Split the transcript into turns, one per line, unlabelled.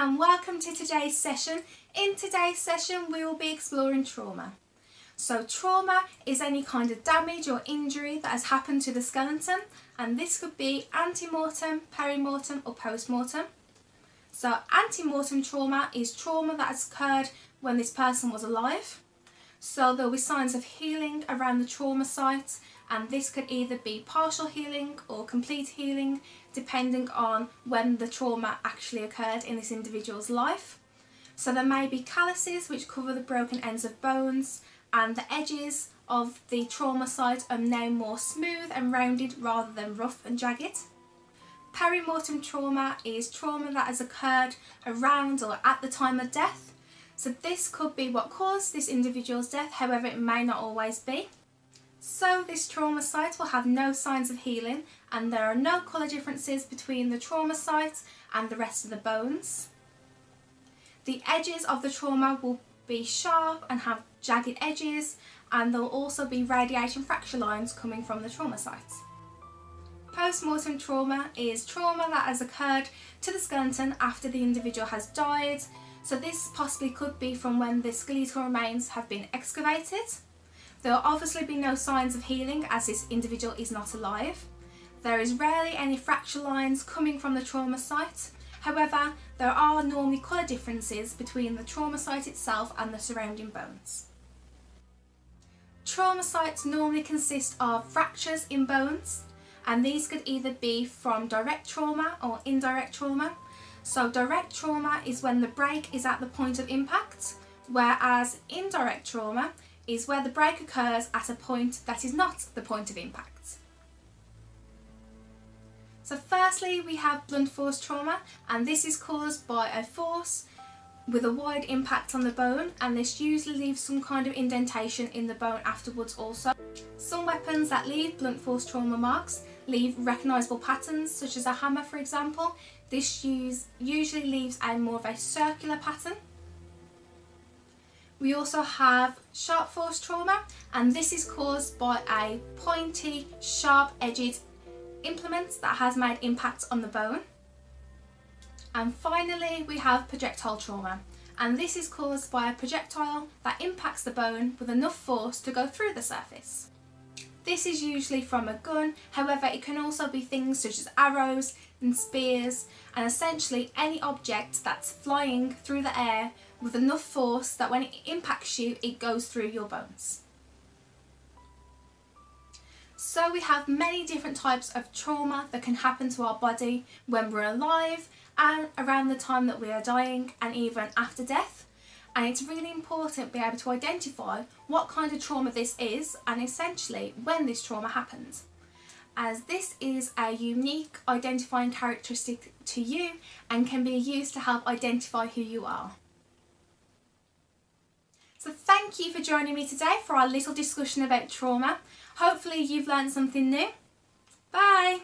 and welcome to today's session. In today's session we will be exploring trauma. So trauma is any kind of damage or injury that has happened to the skeleton, and this could be ante-mortem, perimortem or post-mortem. So ante-mortem trauma is trauma that has occurred when this person was alive. So there will be signs of healing around the trauma site, and this could either be partial healing or complete healing depending on when the trauma actually occurred in this individual's life. So there may be calluses which cover the broken ends of bones, and the edges of the trauma site are now more smooth and rounded rather than rough and jagged. Perimortem trauma is trauma that has occurred around or at the time of death. So this could be what caused this individual's death, however it may not always be. So this trauma site will have no signs of healing, and there are no colour differences between the trauma site and the rest of the bones. The edges of the trauma will be sharp and have jagged edges, and there will also be radiation fracture lines coming from the trauma site. Post-mortem trauma is trauma that has occurred to the skeleton after the individual has died. So this possibly could be from when the skeletal remains have been excavated. There will obviously be no signs of healing as this individual is not alive. There is rarely any fracture lines coming from the trauma site. However, there are normally colour differences between the trauma site itself and the surrounding bones. Trauma sites normally consist of fractures in bones, and these could either be from direct trauma or indirect trauma. So direct trauma is when the break is at the point of impact, whereas indirect trauma is where the break occurs at a point that is not the point of impact. So firstly we have blunt force trauma, and this is caused by a force with a wide impact on the bone, and this usually leaves some kind of indentation in the bone afterwards also. Some weapons that leave blunt force trauma marks leave recognisable patterns, such as a hammer for example. This usually leaves a more of a circular pattern. We also have sharp force trauma, and this is caused by a pointy, sharp-edged implement that has made impact on the bone. And finally we have projectile trauma, and this is caused by a projectile that impacts the bone with enough force to go through the surface. This is usually from a gun, however it can also be things such as arrows and spears, and essentially any object that's flying through the air with enough force that when it impacts you it goes through your bones. So we have many different types of trauma that can happen to our body when we're alive and around the time that we are dying and even after death. And it's really important to be able to identify what kind of trauma this is and essentially when this trauma happened, as this is a unique identifying characteristic to you and can be used to help identify who you are. So thank you for joining me today for our little discussion about trauma. Hopefully you've learned something new. Bye!